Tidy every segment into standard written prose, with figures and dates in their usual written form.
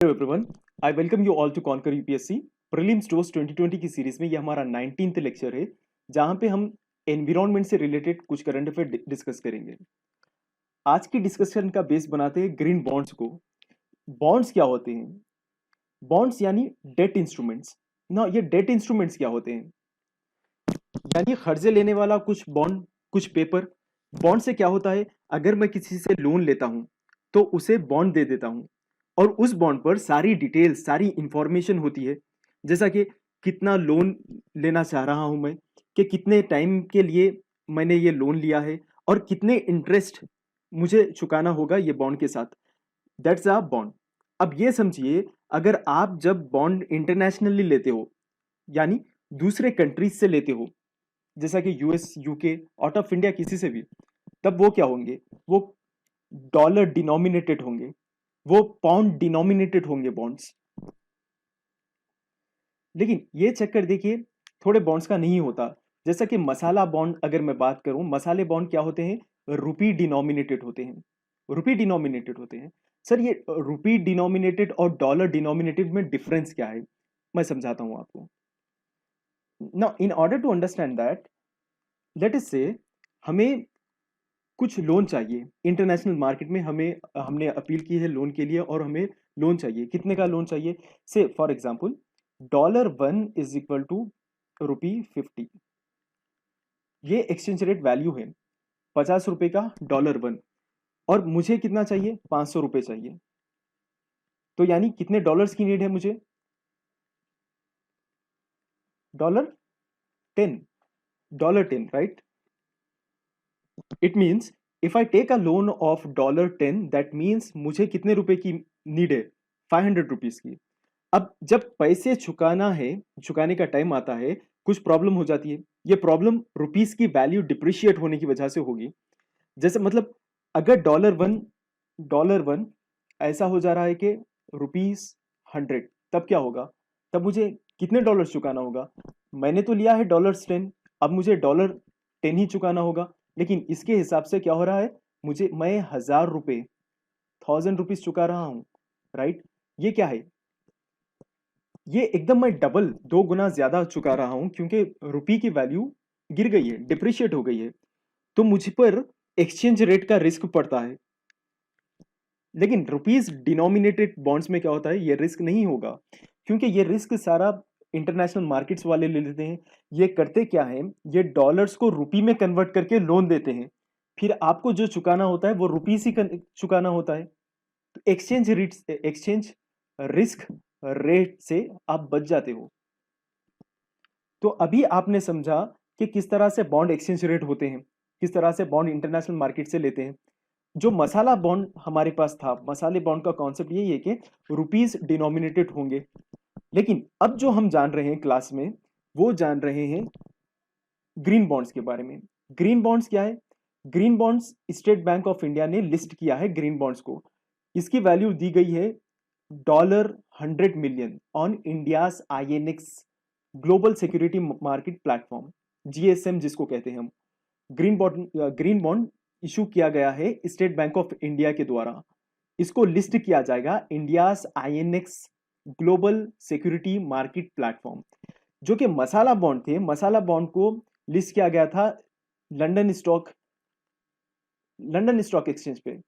Hello everyone, I welcome you all to conquer UPSC prelims test 2020 की series में ये हमारा 19th लेक्चर है जहां पे हम एनवायरनमेंट से रिलेटेड कुछ करंट अफेयर डिस्कस करेंगे। आज की डिस्कशन का बेस बनाते हैं ग्रीन बॉन्ड्स को। बॉन्ड्स क्या होते हैं? बॉन्ड्स यानी डेट इंस्ट्रूमेंट्स ना। ये डेट इंस्ट्रूमेंट्स क्या होते हैं? यानी कर्जे लेने वाला कुछ बॉन्ड, कुछ पेपर। बॉन्ड से क्या होता है, अगर मैं किसी से लोन लेता हूं तो उसे बॉन्ड दे देता हूं और उस बॉन्ड पर सारी डिटेल्स, सारी इंफॉर्मेशन होती है। जैसा कि कितना लोन लेना चाह रहा हूं मैं, कि कितने टाइम के लिए मैंने ये लोन लिया है और कितने इंटरेस्ट मुझे चुकाना होगा ये बॉन्ड के साथ। That's a bond. अब ये समझिए, अगर आप जब बॉन्ड इंटरनेशनली लेते हो, यानी दूसरे कंट्रीज से लेते हो, जैसा कि US, UK, out of India किसी से भी, तब वो क्या होंगे? वो डॉलर डिनोमिनेटेड होंगे, वो पाउंड डिनोमिनेटेड होंगे बॉन्ड्स। लेकिन ये चक्कर देखिए थोड़े बॉन्ड्स का नहीं होता। जैसा कि मसाला बॉन्ड अगर मैं बात करूं, मसाले बॉन्ड क्या होते हैं? रुपी डिनोमिनेटेड होते हैं। रुपी डिनोमिनेटेड होते हैं। सर, ये रुपी डिनोमिनेटेड और डॉलर डिनोमिनेटेड में डिफरेंस क्या है? मैं समझाता हूं आपको। Now in order to understand that, let us say हमें कुछ लोन चाहिए इंटरनेशनल मार्केट में। हमें हमने अपील की है लोन के लिए और हमें लोन चाहिए। कितने का लोन चाहिए? Say for example, $1 is equal to ₹50। ये एक्सचेंज रेट वैल्यू है, ₹50 का $1। और मुझे कितना चाहिए? ₹500 चाहिए। तो यानी कितने डॉलर्स की नीड है मुझे? $10। $10, right? It means if I take a loan of $10, that means मुझे कितने रुपए की नीड है? ₹500 की। अब जब पैसे चुकाना है, चुकाने का टाइम आता है, कुछ प्रॉब्लम हो जाती है। ये प्रॉब्लम रुपीस की वैल्यू डिप्रिशिएट होने की वजह से होगी। जैसे मतलब, अगर डॉलर वन ऐसा हो जा रहा है कि ₹100, तब क्या होगा? तब मुझे कितने डॉलर्स चुकाना होगा? मैंने तो लिया है $10, अब मुझे $10 ही चुकाना होगा। लेकिन इसके हिसाब से क्या हो रहा है, मैं 1000 रुपये, 1000 रुपीज चुका रहा हूं, राइट? ये क्या है? ये एकदम मैं डबल, 2 गुना ज्यादा चुका रहा हूं, क्योंकि रुपी की वैल्यू गिर गई है, डिप्रिशिएट हो गई है। तो मुझ पर एक्सचेंज रेट का रिस्क पड़ता है। लेकिन रुपीस डिनोमिनेटेड बॉन्ड्स में क्या होता है, ये रिस्क नहीं होगा, क्योंकि ये रिस्क सारा इंटरनेशनल मार्केट्स वाले ले लेते हैं। ये करते क्या है, ये डॉलर्स को रुपी में कन्वर्ट करके लोन देते हैं। फिर आपको जो चुकाना होता है वो रुपीस ही चुकाना होता है। तो एक्सचेंज रिस्क रेट से आप बच जाते हो। तो अभी आपने समझा कि किस तरह से बॉन्ड एक्सचेंज रेट होते हैं, किस तरह से बॉन्ड इंटरनेशनल मार्केट से लेते हैं। जो मसाला बॉन्ड हमारे पास था, मसाले बॉन्ड का कॉन्सेप्ट यही है कि रुपीस डिनोमिनेटेड होंगे। लेकिन अब जो हम जान रहे हैं क्लास में, वो जान रहे हैं ग्रीन बॉन्ड्स के बारे में। ग्रीन बॉन्ड्स क्या है? Green bonds state bank of India ने लिस्ट किया है ग्रीन बॉन्ड्स को। इसकी वैल्यू दी गई है $100 million on India's INX global security market platform, GSM जिसको कहते हैं हम। ग्रीन बॉन्ड इशू किया गया है स्टेट बैंक ऑफ इंडिया के द्वारा। इसको लिस्ट किया जाएगा India's INX global security market platform. जो कि मसाला बॉन्ड थे, मसाला बॉन्ड को लिस्ट किया गया था London stock London stock exchange पे।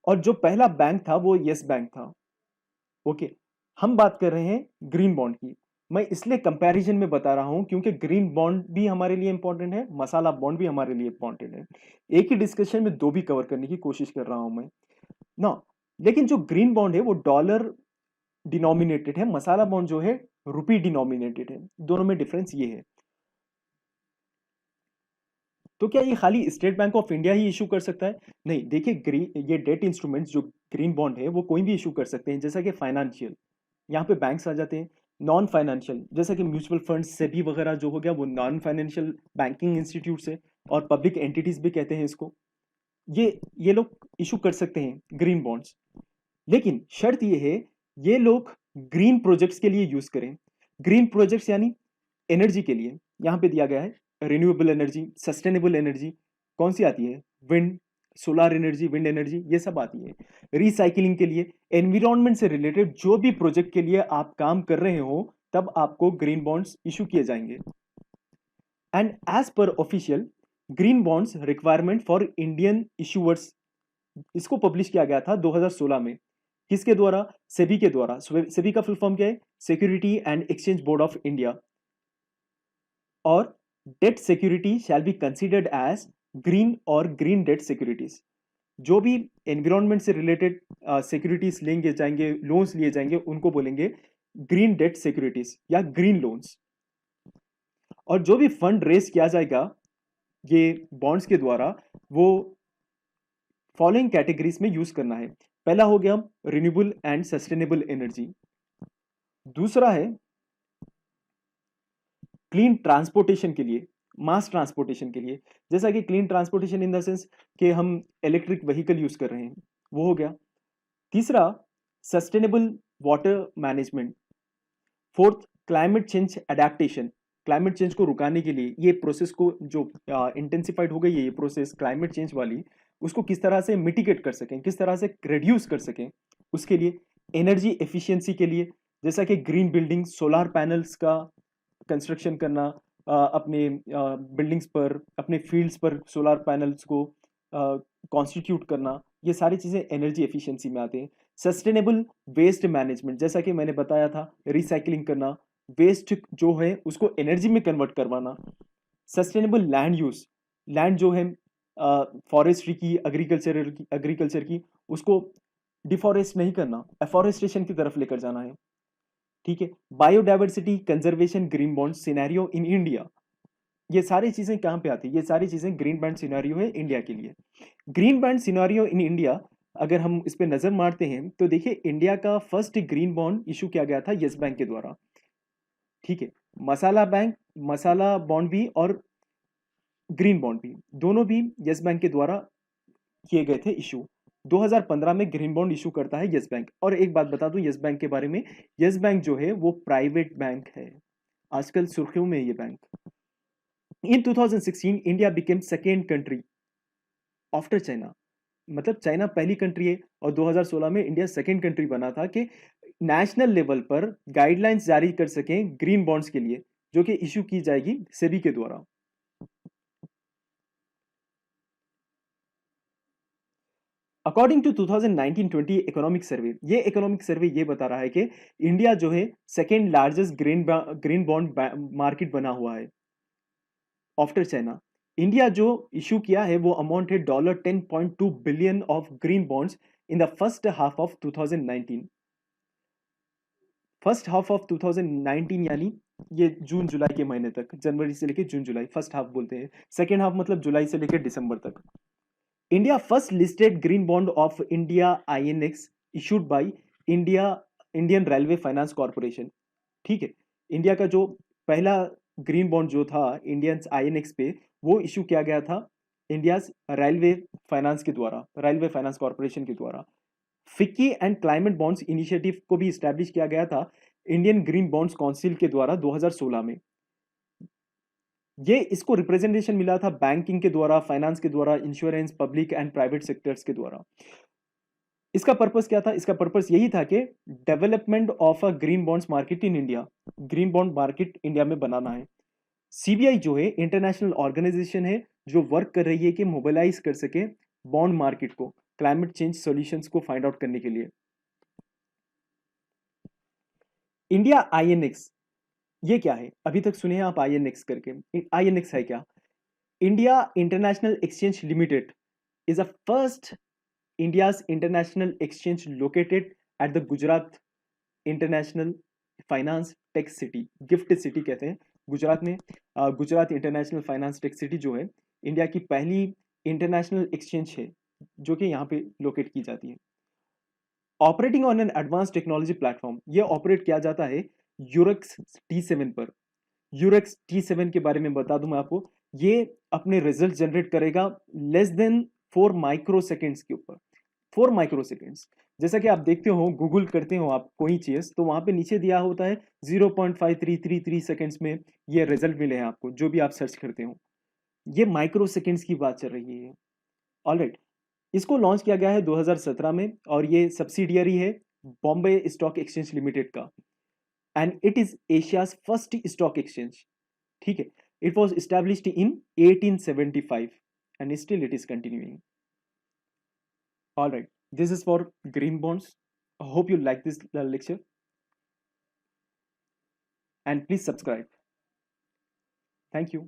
और जो पहला बैंक था वो यस बैंक था। ओके, हम बात कर रहे हैं ग्रीन बॉन्ड की। मैं इसलिए कंपैरिजन में बता रहा हूं क्योंकि ग्रीन बॉन्ड भी हमारे लिए इंपॉर्टेंट है, मसाला बॉन्ड भी हमारे लिए इंपॉर्टेंट है। एक ही डिस्कशन में दो भी कवर करने की कोशिश कर रहा हूं मैं ना। लेकिन जो ग्रीन बॉन्ड है वो डॉलर डिनोमिनेटेड है, मसाला बॉन्ड जो है रुपी डिनोमिनेटेड है। दोनों में डिफरेंस ये है। तो क्या ये खाली state bank of India he issue कर सकता है? नहीं, देखिए, ये डेट इंस्ट्रूमेंट्स जो ग्रीन बॉन्ड है वो कोई भी इशू कर सकते हैं। जैसा कि फाइनेंशियल, यहाँ पे बैंक्स आ जाते हैं। नॉन फाइनेंशियल, जैसा कि म्यूचुअल फंड, सेबी वगैरह जो हो गया, वो नॉन फाइनेंशियल बैंकिंग इंस्टीट्यूट है और पब्लिक एंटिटीज भी कहते हैं इसको। ये लोग इशू कर सकते हैं ग्रीन बॉन्ड्स। लेकिन शर्त ये है, ये लोग ग्रीन प्रोजेक्ट्स के लिए यूज करें। ग्रीन प्रोजेक्ट्स यानी एनर्जी के लिए। यहाँ पे दिया गया है रिन्यूएबल एनर्जी, सस्टेनेबल एनर्जी। कौन सी आती है? Wind, solar energy, wind energy, ये सब आती है। रिसाइकलिंग के लिए, एनवायरमेंट से रिलेटेड जो भी प्रोजेक्ट के लिए आप काम कर रहे हो, तब आपको ग्रीन बॉन्ड्स इशू किए जाएंगे। And as per official green bonds requirement for Indian issuers, इसको पब्लिश किया गया था 2016 में। किसके द्वारा? सेबी के द्वारा। सेबी का फुल फॉर्म क्या है? Security and exchange board of India. और debt security shall be considered as green और ग्रीन डेट सिक्योरिटीज। जो भी एनवायरमेंट से रिलेटेड सिक्योरिटीज लेंगे जाएंगे, लोन्स लिए जाएंगे, उनको बोलेंगे ग्रीन डेट सिक्योरिटीज या ग्रीन लोन्स। और जो भी फंड रेज किया जाएगा ये बॉन्ड्स के द्वारा, वो फॉलोइंग कैटेगरीज में यूज करना है। पहला हो गया रिन्यूएबल एंड सस्टेनेबल एनर्जी। दूसरा है क्लीन ट्रांसपोर्टेशन के लिए, मास ट्रांसपोर्टेशन के लिए, जैसा कि clean transportation in the sense कि हम इलेक्ट्रिक व्हीकल यूज कर रहे हैं, वो हो गया। तीसरा sustainable water management. Fourth climate change adaptation, climate change को रुकाने के लिए ये प्रोसेस को जो इंटेंसिफाइड हो गई है ये प्रोसेस क्लाइमेट चेंज वाली, उसको किस तरह से मिटिगेट कर सकें, किस तरह से रिड्यूस कर सकें, उसके लिए। एनर्जी एफिशिएंसी के लिए, जैसा कि ग्रीन बिल्डिंग, सोलार पैनल्स का कंस्ट्रक्शन करना, अपने बिल्डिंग्स पर, अपने फील्ड्स पर सोलार पैनल्स को कॉन्स्टिट्यूट करना, ये सारी चीज़ें एनर्जी एफिशिएंसी में आते हैं। सस्टेनेबल वेस्ट मैनेजमेंट, जैसा कि मैंने बताया था, रिसाइकलिंग करना, वेस्ट जो है उसको एनर्जी में कन्वर्ट करवाना। सस्टेनेबल लैंड यूज, लैंड जो है फॉरेस्ट्री की, एग्रीकल्चर की, उसको डिफॉरेस्ट नहीं करना, एफॉरेस्टेशन की तरफ लेकर जाना है। ठीक है। Biodiversity conservation green bond scenario in India, ये सारी चीजें कहां पे आती है? ये सारी चीजें ग्रीन बैंड सिनेरियो है इंडिया के लिए। Green band scenario in India, अगर हम इस पे नजर मारते हैं तो देखिए इंडिया का फर्स्ट ग्रीन बॉन्ड इशू किया गया था यस बैंक के द्वारा। ठीक है। मसाला बॉन्ड भी और ग्रीन बॉन्ड भी, दोनों भी यस बैंक के द्वारा किए गए थे इशू। 2015 में ग्रीन बॉन्ड इशू करता है यस बैंक। और एक बात बता दूं यस बैंक के बारे में, यस बैंक जो है वो प्राइवेट बैंक है, आजकल सुर्खियों में है ये बैंक। इन 2016 India became second country after China, मतलब चाइना पहली कंट्री है और 2016 में इंडिया सेकेंड कंट्री बना था कि नेशनल लेवल पर गाइडलाइंस जारी कर सकें ग्रीन बॉन्ड्स के लिए, जो कि इशू की जाएगी सेबी के द्वारा। अकॉर्डिंग टू 2019-20 इकोनॉमिक सर्वे, ये इकोनॉमिक सर्वे ये बता रहा है कि इंडिया जो है second largest green bond market बना हुआ है आफ्टर चाइना। इंडिया जो इशू किया है वो अमाउंट है $10.2 billion of green bonds in the first half of 2019। First half of 2019 यानी ये जून जुलाई के महीने तक, जनवरी से लेकर जून जुलाई फर्स्ट हाफ बोलते हैं, सेकेंड हाफ मतलब जुलाई से लेकर दिसंबर तक। India first listed green bond of India INX issued by India Indian railway finance corporation. ठीक है। इंडिया का जो पहला ग्रीन बॉन्ड जो था इंडियन आईएनएक्स पे, वो इशू किया गया था इंडिया रेलवे फाइनेंस के द्वारा, रेलवे फाइनेंस कॉर्पोरेशन के द्वारा। FICCI and climate bonds initiative को भी स्टैब्लिश किया गया था इंडियन ग्रीन बॉन्ड्स काउंसिल के द्वारा 2016 में। ये इसको रिप्रेजेंटेशन मिला था बैंकिंग के द्वारा, फाइनेंस के द्वारा, insurance, public and private sectors के द्वारा। इसका पर्पस क्या था? इसका पर्पस यही था कि development of a green bonds market in India, green bond market India में बनाना है। सीबीआई जो है इंटरनेशनल ऑर्गेनाइजेशन है जो वर्क कर रही है कि मोबिलाइज कर सके बॉन्ड मार्केट को क्लाइमेट चेंज सॉल्यूशंस को फाइंड आउट करने के लिए। इंडिया आईएनएक्स ये क्या है? अभी तक सुने हैं आप आईएनएक्स करके? आईएनएक्स है क्या? India international exchange limited is a first India's international exchange located at the Gujarat International Finance Tech City, gift city कहते हैं गुजरात में। Gujarat international finance tech city जो है इंडिया की पहली इंटरनेशनल एक्सचेंज है जो कि यहाँ पे लोकेट की जाती है। Operating on an advance technology platform, ये ऑपरेट किया जाता है यूरेक्स T7 पर। यूरेक्स T7 के बारे में बता दूं मैं आपको, ये अपने रिजल्ट जनरेट करेगा लेस देन 4 माइक्रो सेकेंड्स के ऊपर। 4 माइक्रो सेकेंड्स, जैसा कि आप देखते हो गूगल करते हो आप कोई चीज तो वहां पे नीचे दिया होता है 0.5333 सेकेंड्स में ये रिजल्ट मिले हैं आपको, जो भी आप सर्च करते हो। ये माइक्रो सेकेंड्स की बात चल रही है। ऑलराइट। इसको लॉन्च किया गया है 2017 में और ये सब्सिडियरी है बॉम्बे स्टॉक एक्सचेंज लिमिटेड का and it is Asia's first stock exchange. ठीक है. It was established in 1875 and still it is continuing. All right, this is for green bonds. I hope you like this lecture and please subscribe. Thank you.